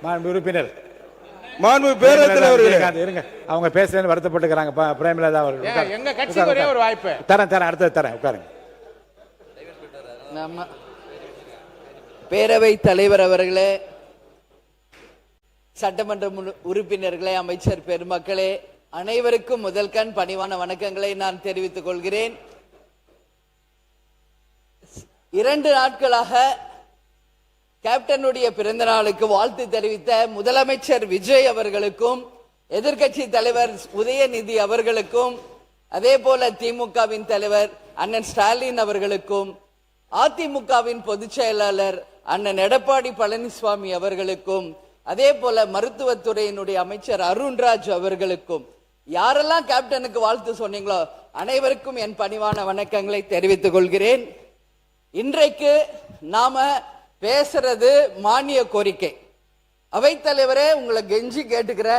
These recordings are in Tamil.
உறுப்பினர் பேரவைத் தலைவர்களே, இருங்க, அவங்க பேசுறேன்னு வருத்தப்பட்டுக்கிறாங்க. பிரேமலதா அவர்கள் எங்க கட்சிக்கு ஒரே ஒரு வாய்ப்பு தரேன், அடுத்தது தரேன், உட்காருங்க. நம்ம பேரவைத் தலைவர் அவர்களே, சட்டமன்ற உறுப்பினர்களே, அமைச்சர் பெருமக்களே, அனைவருக்கும் முதல் கண் பணிவான வணக்கங்களை நான் தெரிவித்துக் கொள்கிறேன். 2 நாட்களாக கேப்டனுடைய பிறந்த நாளுக்கு வாழ்த்து தெரிவித்த முதலமைச்சர் விஜய் அவர்களுக்கும், எதிர்கட்சி தலைவர் உதயநிதி அவர்களுக்கும், அதே போல திமுகவின் தலைவர் அண்ணன் ஸ்டாலின் அவர்களுக்கும், அதிமுகவின் பொதுச் செயலாளர் அண்ணன் எடப்பாடி பழனிசாமி அவர்களுக்கும், அதே போல மருத்துவத்துறையினுடைய அமைச்சர் அருண்ராஜ் அவர்களுக்கும், யாரெல்லாம் கேப்டனுக்கு வாழ்த்து சொன்னீங்களோ அனைவருக்கும் என் பணிவான வணக்கங்களை தெரிவித்துக் கொள்கிறேன். இன்றைக்கு நாம பேசுறது மானிய கோரிக்கை. அவைத்தலைவரே, உங்களை கெஞ்சி கேட்டுக்கிற,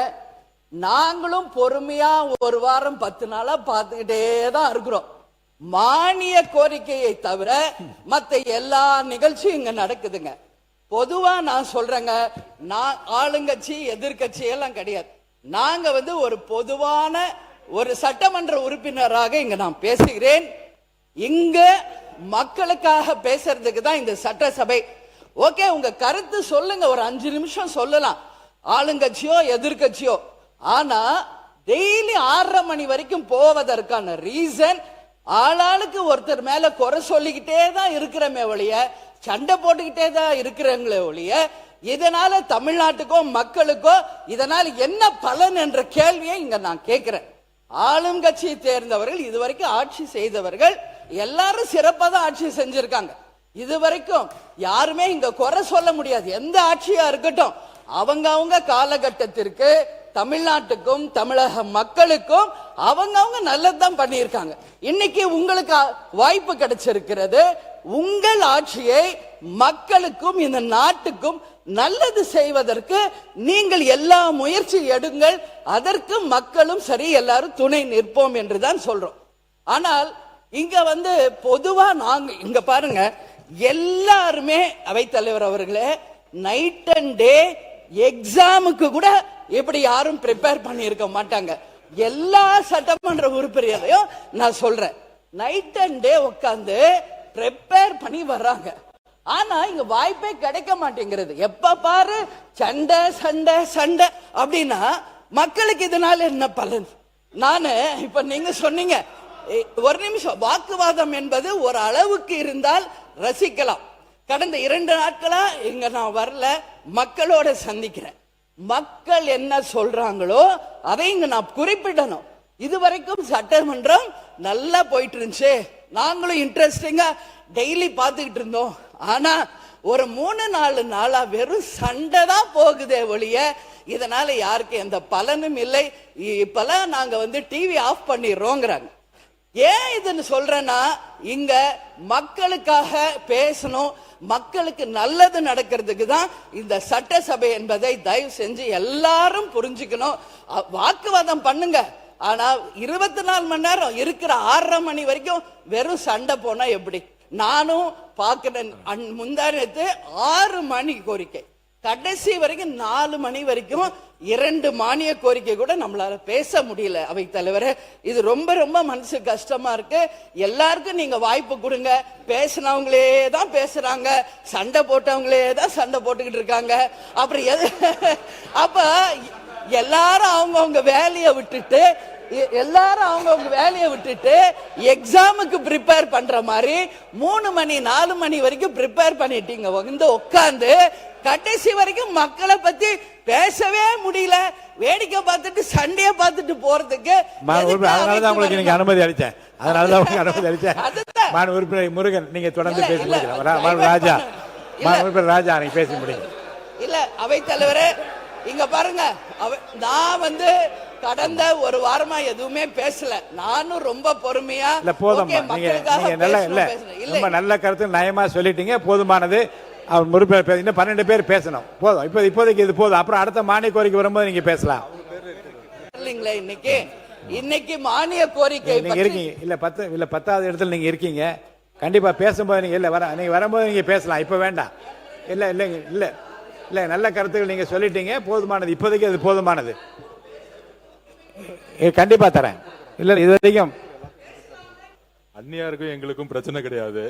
நாங்களும் பொறுமையா 1 வாரம் 10 நாளா பார்த்துக்கிட்டே தான் இருக்கிறோம். மானிய கோரிக்கையை தவிர மற்ற எல்லா நிகழ்ச்சியும் இங்க நடக்குதுங்க. பொதுவா நான் சொல்றேங்க, நான் ஆளுங்கட்சி எதிர்கட்சி எல்லாம் கிடையாது. நாங்க ஒரு பொதுவான ஒரு சட்டமன்ற உறுப்பினராக இங்க நான் பேசுகிறேன். இங்க மக்களுக்காக பேசுறதுக்கு தான் இந்த சட்டசபை. ஓகே, உங்க கருத்து சொல்லுங்க, ஒரு 5 நிமிஷம் சொல்லலாம், ஆளுங்கட்சியோ எதிர்கட்சியோ. ஆனா டெய்லி 6:30 மணி வரைக்கும் போவதற்கான ரீசன், ஆளாளுக்கு ஒருத்தர் மேல குறை சொல்லிக்கிட்டே தான் இருக்கிறமே ஒழிய, சண்டை போட்டுக்கிட்டே தான் இருக்கிறவங்களே ஒழிய, இதனால தமிழ்நாட்டுக்கோ மக்களுக்கோ இதனால என்ன பலன் என்ற கேள்வியை இங்க நான் கேட்கிறேன். ஆளும் கட்சியை தேர்ந்தவர்கள், இதுவரைக்கும் ஆட்சி செய்தவர்கள் எல்லாரும் சிறப்பா தான் ஆட்சி செஞ்சிருக்காங்க. இதுவரைக்கும் யாருமே இங்க குறை சொல்ல முடியாது. எந்த ஆட்சியா இருக்கட்டும், அவங்க காலகட்டத்திற்கு தமிழ்நாட்டுக்கும் தமிழக மக்களுக்கும் அவங்க நல்லதுதான் பண்ணியிருக்காங்க. இன்னைக்கு உங்களுக்கு வாய்ப்பு கிடைச்சிருக்கிறது. உங்கள் ஆட்சியை மக்களுக்கும் இந்த நாட்டுக்கும் நல்லது செய்வதற்கு நீங்கள் எல்லா முயற்சி எடுங்கள். அதற்கு மக்களும் சரி, எல்லாரும் துணை நிற்போம் என்றுதான் சொல்றோம். ஆனால் இங்க பொதுவா நாங்க இங்க பாருங்க, எல்லாருமே அவைத்தலைவர் அவர்களே, நைட் அண்ட் டே எக்ஸாமுக்கு கூட இப்படி யாரும் ப்ரிப்பேர் பண்ணி இருக்க மாட்டாங்க. எல்லா சட்டமன்ற உறுப்பினரையும் நான் சொல்றேன், நைட் அண்ட் டே உட்கார்ந்து ப்ரிப்பேர் பண்ணி வர்றாங்க. ஆனா இங்க வாய்ப்பே கிடைக்க மாட்டேங்கிறது. எப்ப பாரு சண்டை சண்டை சண்டை அப்படின்னா மக்களுக்கு இதனால என்ன பலன்? நானு இப்ப நீங்க சொன்னீங்க, ஒரு நிமிஷம், வாக்குவாதம் என்பது ஒரு அளவுக்கு இருந்தால் ரசிக்கலாம். கடந்த 2 நாட்களா இங்க நான் வரல, மக்களோட சந்திக்கிறேன். மக்கள் என்ன சொல்றாங்களோ அதை இங்க நான் குறிப்பிடணும். இதுவரைக்கும் சட்டமன்றம் நல்லா போயிட்டு இருந்துச்சு, நாங்களும் இன்ட்ரெஸ்டிங்கா டெய்லி பார்த்துக்கிட்டு இருந்தோம். ஆனா ஒரு 3-4 நாளா வெறும் சண்டை தான் போகுதே ஒழிய இதனால யாருக்கு எந்த பலனும் இல்லை. இப்பெல்லாம் நாங்க டிவி ஆஃப் பண்ணிடுறோங்கிறாங்க. ஏன் இதுன்னு சொல்றேன்னா, இங்க மக்களுக்காக பேசணும், மக்களுக்கு நல்லது நடக்கிறதுக்கு தான் இந்த சட்டசபை என்பதை தயவு செஞ்சு எல்லாரும் புரிஞ்சுக்கணும். வாக்குவாதம் பண்ணுங்க, ஆனா 24 மணி நேரம் இருக்கிற 6:30 மணி வரைக்கும் வெறும் சண்டை போனா எப்படி? நானும் பாக்குறேன். முந்தானத்து 6 மணி கோரிக்கை, கடைசி வரைக்கும் 4 மணி வரைக்கும் 2 மானிய கோரிக்கை கூட நம்மளால பேச முடியல. அவை தலைவரே, இது ரொம்ப ரொம்ப மனசு கஷ்டமா இருக்கு. எல்லாருக்கும் நீங்க வாய்ப்பு கொடுங்க. பேசினவங்களே தான் பேசுறாங்க, சண்டை போட்டவங்களே தான் சண்டை போட்டுக்கிட்டு இருக்காங்க. அப்புறம் அப்ப எல்லாரும் அவங்கவுங்க வேலையை விட்டுட்டு எக்ஸாமுக்கு ப்ரிப்பேர் பண்ற மாதிரி 3 மணி 4 மணி வரைக்கும் ப்ரிப்பேர் பண்ணிட்டீங்க. உட்கார்ந்து கடைசி வரைக்கும் மக்களை பத்தி பேசவே முடியல. வேடிக்கை பார்த்துட்டு சண்டையை பார்த்துட்டு போறதுக்கு உங்களுக்கு அனுமதி அளித்தேன். அதனாலதான் உங்களுக்கு அனுமதி அளித்தேன். உறுப்பினர் முருகன், நீங்க தொடர்ந்து பேசி முடிக்கலாம். ராஜா, உறுப்பினர் ராஜா, நீங்க பேசி முடியும். இல்ல அவை தலைவரே, இங்க பாருங்க, நான் கடந்த 1 வாரமா எதுவுமே பேசல. நானும் ரொம்ப பொறுமையா இல்ல, போதும், நல்ல கருத்து நயமா சொல்லிட்டீங்க, போதுமானது. அவர் உறுப்பினர் இன்னும் 12 பேர் பேசணும், போதும். இப்போதைக்கு இது போதும். அப்புறம் அடுத்த மானிய கோரிக்கை வரும்போது நீங்க பேசலாம். இன்னைக்கு மானிய கோரிக்கை நீங்க இருக்கீங்க, இல்ல 10வது இடத்துல நீங்க இருக்கீங்க. கண்டிப்பா பேசும்போது நீங்க வரும்போது நீங்க பேசலாம். இப்ப வேண்டாம். இல்ல இல்ல நல்ல கருத்துக்கள் நீங்க சொல்லிட்டீங்க, போதுமானது. இப்போதைக்கு அது போதுமானது. கண்டிப்பா தரேன். இல்ல இது வரைக்கும் அந்நியாருக்கும் எங்களுக்கும் பிரச்சனை கிடையாது.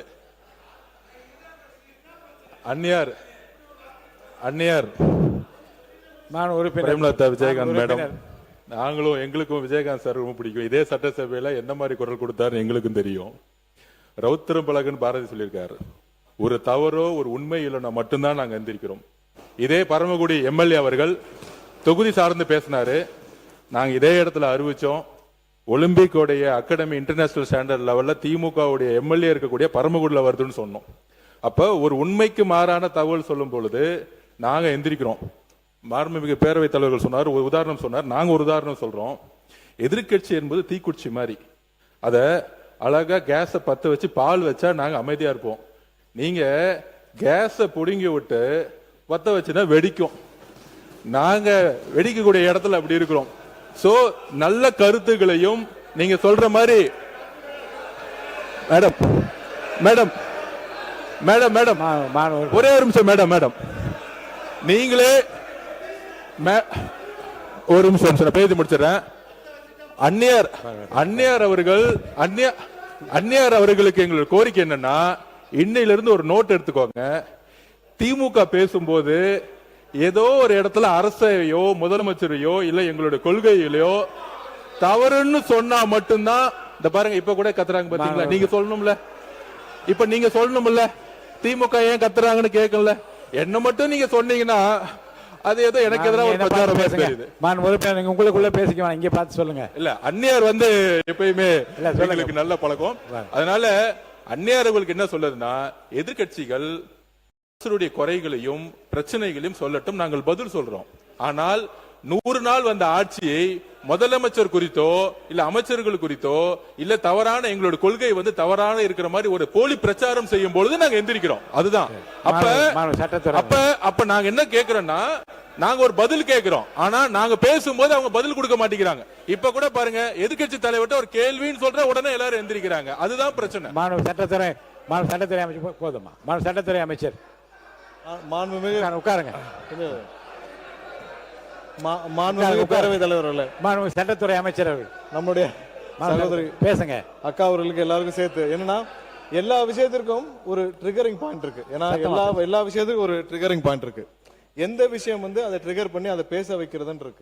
அந்நியார் உறுப்பினர் பிரேமலதா விஜயகாந்த் மேடம், நாங்களும் எங்களுக்கும் விஜயகாந்த் சார் ரொம்ப பிடிக்கும். இதே சட்டசபையில என்ன மாதிரி குரல் கொடுத்தாரு எங்களுக்கும் தெரியும். ரவுத்திரம் பழகுன்னு பாரதி சொல்லியிருக்காரு, ஒரு தவறோ ஒரு உண்மை இல்லைன்னா மட்டும்தான் நாங்க எந்திரிக்கிறோம். இதே பரமக்குடி எம்எல்ஏ அவர்கள் தொகுதி சார்ந்து பேசினாரு, நாங்க இதே இடத்துல அறிவிச்சோம். ஒலிம்பிக்கோடைய அகாடமி இன்டர்நேஷனல் ஸ்டாண்டர்ட் லெவல்ல திமுகவுடைய எம்எல்ஏ இருக்கக்கூடிய பரமக்குடியில் வருதுன்னு சொன்னோம். அப்ப ஒரு உண்மைக்கு மாறான தகவல் சொல்லும் பொழுது நாங்க எந்திரிக்கிறோம். மாண்புமிகு பேரவைத் தலைவர்கள் சொன்னார், ஒரு உதாரணம் சொன்னார், நாங்க ஒரு உதாரணம் சொல்றோம். எதிர்கட்சி என்பது தீக்குச்சி மாதிரி, அத அழகா கேஸ பத்த வச்சு பால் வச்சா நாங்க அமைதியா இருப்போம். நீங்க கேஸ புடுங்கி விட்டு பத்த வச்சுன்னா வெடிக்கும். நாங்க வெடிக்கக்கூடிய இடத்துல அப்படி இருக்கிறோம். சோ நல்ல கருத்துக்களையும் நீங்க சொல்ற மாதிரி மேடம் மேடம் மேடம் மேடம் ஒரே ஒரு நிமிஷம் மேடம் நீங்களே ஒரு நிமிஷம் நான் பேசி முடிச்சிடறேன். அந்நியார் அவர்களுக்கு எங்களுடைய கோரிக்கை என்னன்னா, இன்னையில இருந்து ஒரு நோட் எடுத்துக்கோங்க. திமுக பேசும்போது ஏதோ ஒரு இடத்துல அரசையோ முதலமைச்சரையோ இல்ல எங்களுடைய கொள்கையிலையோ தவறுன்னு சொன்னா மட்டும்தான், இந்த பாருங்க இப்ப கூட கத்துறாங்க பாத்தீங்களா, நீங்க சொல்லணும்ல, இப்ப நீங்க சொல்லணும்ல திமுக ஏன் கத்துறாங்கன்னு கேட்கல. என்ன மட்டும் நீங்க சொன்னீங்கன்னா அது ஏதோ எனக்கு எதிராக ஒரு பிரச்சாரம் தெரியுது. உங்களுக்குள்ள பேசிக்கலாம், இங்க பார்த்து சொல்லுங்க. இல்ல அந்நியார் எப்பயுமே எங்களுக்கு நல்ல பழக்கம். அதனால அந்நியார்களுக்கு என்ன சொல்லுதுன்னா, எதிர்கட்சிகள் குறைகளையும் பிரச்சனைகளையும் சொல்லட்டும், நாங்கள் பதில் சொல்றோம். ஆனால் 100 நாள் வந்த ஆட்சியை முதலமைச்சர் குறித்தோ இல்ல அமைச்சர்கள் குறித்தோ இல்ல தவறான எங்களோட கொள்கை தவறான இருக்கிற மாதிரி ஒரு போலி பிரச்சாரம் செய்யும் பொழுது நாங்க எந்திரிக்கிறோம். அதுதான். அப்ப நாங்க என்ன கேக்குறோம்னா, நாங்க ஒரு பதில் கேட்கிறோம். ஆனா நாங்க பேசும்போது அவங்க பதில் கொடுக்க மாட்டேங்கிறாங்க. இப்ப கூட பாருங்க, எதிர்கட்சி தலைவர்கிட்ட ஒரு கேள்வின்னு சொல்ற உடனே எல்லாரும் எந்திரிக்கிறாங்க. அதுதான் பிரச்சனை. சட்டத்துறை அமைச்சர் போதுமா? சட்டத்துறை அமைச்சர் உட்காருங்க. பேரவைத் தலைவர் சட்டத்துறை அமைச்சர் அவர்கள் நம்முடைய சகோதரி பேசுங்க. அக்கா அவர்களுக்கு எல்லாருக்கும் சேர்த்து என்னன்னா, எல்லா விஷயத்திற்கும் ஒரு ட்ரிகரிங் பாயிண்ட் இருக்கு. ஏன்னா எல்லா விஷயத்துக்கும் ஒரு ட்ரிகரிங் பாயிண்ட் இருக்கு. எந்த விஷயம் அதை ட்ரிகர் பண்ணி அதை பேச வைக்கிறதுன்னு இருக்கு.